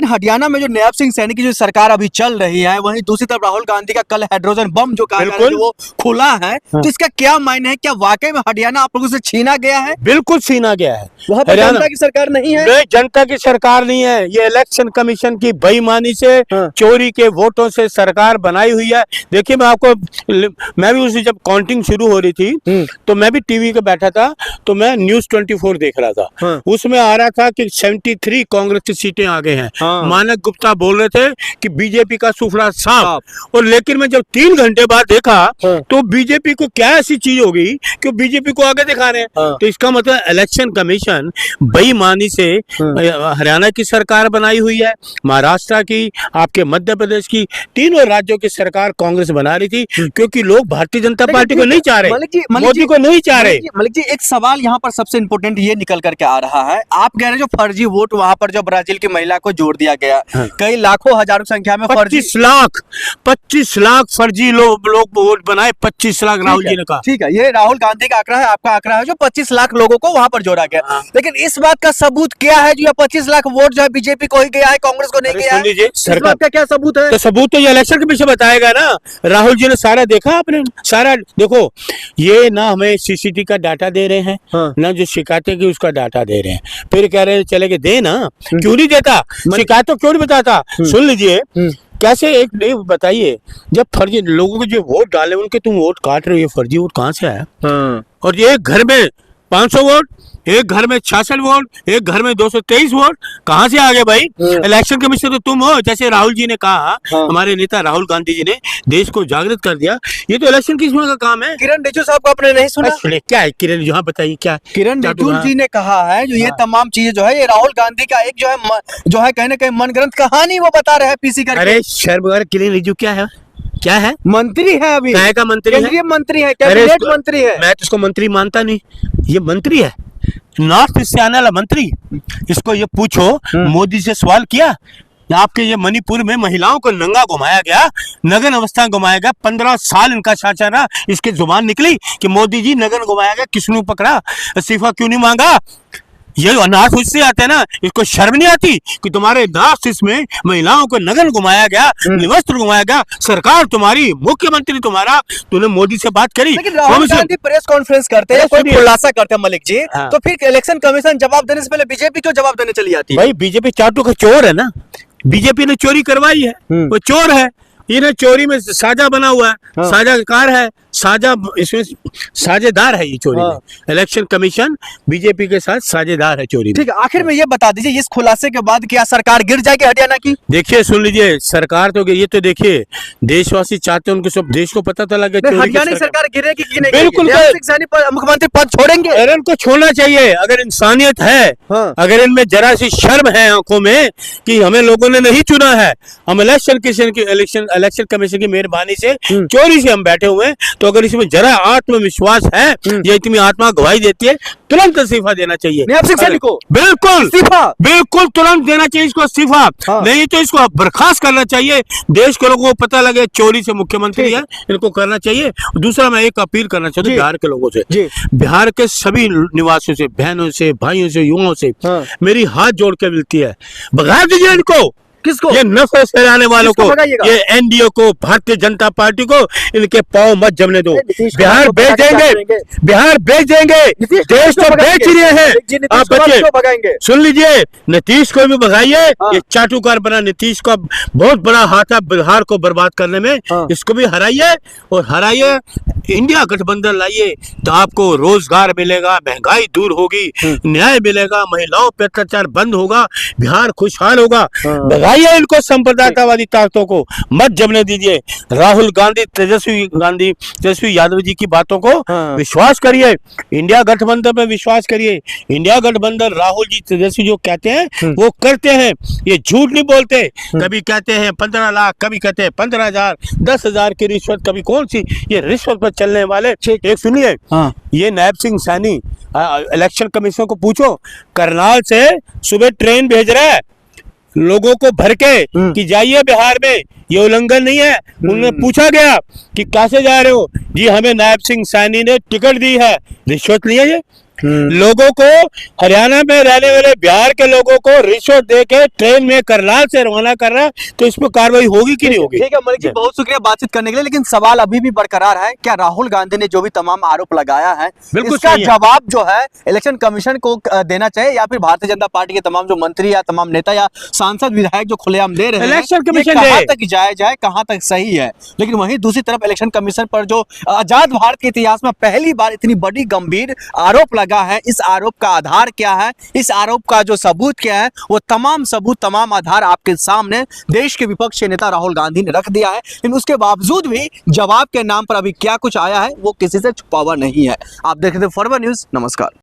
लेकिन हरियाणा में जो नायब सिंह सैनी की जो सरकार अभी चल रही है, वहीं दूसरी तरफ राहुल गांधी का कल हाइड्रोजन बम जो कहा जा रहा है वो खुला है, तो इसका क्या मायने है? क्या वाकई में हरियाणा आप लोगों से छीना गया है? बिल्कुल छीना गया है। वहाँ पर जनता की सरकार नहीं है, जनता की सरकार नहीं है, ये इलेक्शन कमीशन की बेईमानी से चोरी के वोटों से सरकार बनाई हुई है। देखिए मैं भी उसी जब काउंटिंग शुरू हो रही थी तो मैं भी टीवी पे बैठा था, तो मैं न्यूज़ 24 देख रहा था। उसमें आ रहा था कि 73 कांग्रेस की सीटें आगे हैं। मानक गुप्ता बोल रहे थे कि बीजेपी का सुफड़ा साफ, और लेकिन मैं जब 3 घंटे बाद देखा तो बीजेपी को क्या ऐसी चीज होगी कि बीजेपी को आगे दिखा रहे हैं। तो इसका मतलब इलेक्शन कमीशन बेईमानी से हरियाणा की सरकार बनाई हुई है, महाराष्ट्र की, आपके मध्य प्रदेश की, तीनों राज्यों की सरकार कांग्रेस बना रही थी, क्योंकि लोग भारतीय जनता पार्टी को नहीं चाह रहे, मोदी को नहीं चाह रहे। मलिक जी, एक सवाल यहाँ पर सबसे इंपॉर्टेंट ये निकल करके आ रहा है, आप कह रहे हैं जो फर्जी वोट वहाँ पर जो ब्राजील की महिला को जोड़ दिया गया, कई लाखों हजारों संख्या में 25 लाख फर्जी लोग वोट बनाए, 25 लाख राहुल जी ने कहा। ठीक है, ये राहुल गांधी का आंकड़ा है, आपका आंकड़ा है जो 25 लाख लोगों को वहां पर जोड़ा गया। लेकिन इस बात का सबूत क्या है जो 25 लाख वोट जो है बीजेपी को ही गया है, कांग्रेस को नहीं गया है? सरकार का क्या सबूत है? तो सबूत तो ये इलेक्शन के पीछे बताएगा ना। राहुल जी ने सारा देखा, आपने सारा देखो, ये ना हमें सीसीटीवी का डाटा दे रहे हैं, ना जो शिकायतें की उसका डाटा दे रहे हैं, फिर कह रहे हैं चले के दे ना, क्यों नहीं देता? शिकायतों क्यों नहीं बताता? सुन लीजिए कैसे, एक बताइए, जब फर्जी लोगों को जो वोट डाले उनके तुम वोट काट रहे हो, ये फर्जी वोट कहाँ से आया? और ये घर में 500 वोट, एक घर में 66 वोट, एक घर में 223 वोट, कहाँ से आ गए भाई? इलेक्शन कमीशन तो तुम हो, जैसे राहुल जी ने कहा, हमारे नेता राहुल गांधी जी ने देश को जागृत कर दिया। ये तो इलेक्शन कमीशन का काम है। किरण रिजिजू साहब को आपने नहीं सुना? क्या है किरण, यहाँ बताइए क्या? किरण रिजिजू जी ने कहा है जो ये तमाम चीजें जो है ये राहुल गांधी का एक जो है कहीं ना कहीं मनगढ़ंत कहानी वो बता रहे हैं पीसी करके। अरे शर्म, किरण रिजिजू क्या है? मंत्री है, अभी क्या का मंत्री है? केंद्रीय मंत्री है, कैबिनेट मंत्री है। मैं तो इसको मंत्री मानता नहीं, ये मंत्री है, नॉर्थ ईस्ट से आने वाला मंत्री। इसको ये पूछो, मोदी से सवाल किया? आपके ये मणिपुर में महिलाओं को नंगा घुमाया गया, नग्न अवस्था घुमाया गया, 15 साल इनका शासन रहा, इसकी जुबान निकली कि मोदी जी नग्न घुमाया गया, किसने पकड़ा, इस्तीफा क्यों नहीं मांगा? ये अनाथ उससे आते हैं ना, इसको शर्म नहीं आती कि तुम्हारे नॉर्थ ईस्ट में महिलाओं को नग्न घुमाया गया, निवस्त्र घुमाया गया, सरकार तुम्हारी, मुख्यमंत्री तुम्हारा, तूने मोदी से बात करी? लेकिन राहुल गांधी प्रेस कॉन्फ्रेंस करते हैं, कोई खुलासा करते हैं मलिक जी, तो फिर इलेक्शन कमीशन जवाब देने से पहले बीजेपी क्यों जवाब देने चली जाती है? भाई बीजेपी चाटू का चोर है ना, बीजेपी ने चोरी करवाई है, वो चोर है, इन्हें चोरी में साझा बना हुआ है, साझाकार है, इसमें साझेदार है ये चोरी में। इलेक्शन कमीशन बीजेपी के साथ साझेदार है चोरी में। ठीक है, आखिर में ये बता दीजिए, इस खुलासे के बाद क्या सरकार गिर जाएगी हरियाणा की? देखिए सुन लीजिए, सरकार तो ये तो देखिए, देशवासी चाहते हैं, उनको सब देश को पता तो लगे हरियाणा सरकार गिरेगी कि नहीं? बिल्कुल, मुख्यमंत्री पद छोड़ेंगे? अरे इनको छोड़ना चाहिए, अगर इंसानियत है, अगर इनमें जरा सी शर्म है आंखों में कि हमें लोगों ने नहीं चुना है, हम इलेक्शन कमीशन की मेहरबानी से चोरी से हम बैठे हुए हैं, तो अगर इसमें जरा आत्मविश्वास है, ये इतनी आत्मा गवाही देती है, तुरंत इस्तीफा देना चाहिए नायब सिंह सैनी को। बिल्कुल तुरंत देना चाहिए इसको इस्तीफा, नहीं तो इसको बर्खास्त करना चाहिए। देश के लोगों को पता लगे चोरी से मुख्यमंत्री है, इनको करना चाहिए। दूसरा मैं एक अपील करना चाहता हूँ बिहार के लोगों से, बिहार के सभी निवासियों से, बहनों से, भाइयों से, युवाओं से मेरी हाथ जोड़ के मिलती है, भगा दीजिए इनको। किसको? ये नफरत फैलाने वालों को, ये एनडीए को, भारतीय जनता पार्टी को, इनके पांव मत जमने दो। बिहार बेच देंगे, बिहार बेच देंगे, देश तो बेच रहे हैं। आप बचिए, सुन लीजिए, नीतीश को भी भगाइए, ये चाटुकार बना नीतीश का बहुत बड़ा हाथ है बिहार को बर्बाद करने में, इसको भी हराइए, और हराइए, इंडिया गठबंधन लाइए, तो आपको रोजगार मिलेगा, महंगाई दूर होगी, न्याय मिलेगा, महिलाओं पर अत्याचार बंद होगा, बिहार खुशहाल होगा। भगाइए इनको, संप्रदायवादी ताकतों को मत जमने दीजिए। राहुल गांधी, तेजस्वी यादव जी की बातों को विश्वास करिए, इंडिया गठबंधन पे विश्वास करिए। इंडिया गठबंधन, राहुल जी, तेजस्वी जो कहते हैं वो करते हैं, ये झूठ नहीं बोलते। कभी कहते हैं 15 लाख, कभी कहते हैं 15,000, 10,000 की रिश्वत, कभी कौन सी ये रिश्वत पर चलने वाले। एक सुनिए, ये नायब सिंह सैनी इलेक्शन कमीशन को पूछो, करनाल से सुबह ट्रेन भेज रहा है लोगों को भर के कि जाइए बिहार में, ये उल्लंघन नहीं है? उन्होंने पूछा गया कि कैसे जा रहे हो जी, हमें नायब सिंह सैनी ने टिकट दी है, रिश्वत ली है ये? लोगों को, हरियाणा में रहने वाले बिहार के लोगों को रिश्वत दे के ट्रेन में करनाल से रवाना कर रहा है, तो इस पर कार्रवाई होगी कि नहीं होगी? ठीक है मलिक जी, बहुत शुक्रिया बातचीत करने के लिए, लेकिन सवाल अभी भी बरकरार है, क्या राहुल गांधी ने जो भी तमाम आरोप लगाया है इसका जवाब जो है इलेक्शन कमीशन को देना चाहिए, या फिर भारतीय जनता पार्टी के तमाम जो मंत्री या तमाम नेता या सांसद विधायक जो खुलेआम दे रहे हैं, इलेक्शन कमीशन कहां तक जायज है, कहां तक सही है? लेकिन वहीं दूसरी तरफ इलेक्शन कमीशन पर जो आजाद भारत के इतिहास में पहली बार इतनी बड़ी गंभीर आरोप लगा है, इस आरोप का आधार क्या है, इस आरोप का जो सबूत क्या है, वो तमाम सबूत, तमाम आधार आपके सामने देश के विपक्ष के नेता राहुल गांधी ने रख दिया है। लेकिन उसके बावजूद भी जवाब के नाम पर अभी क्या कुछ आया है वो किसी से छुपा हुआ नहीं है। आप देख रहे थे फॉरवर्ड न्यूज। नमस्कार।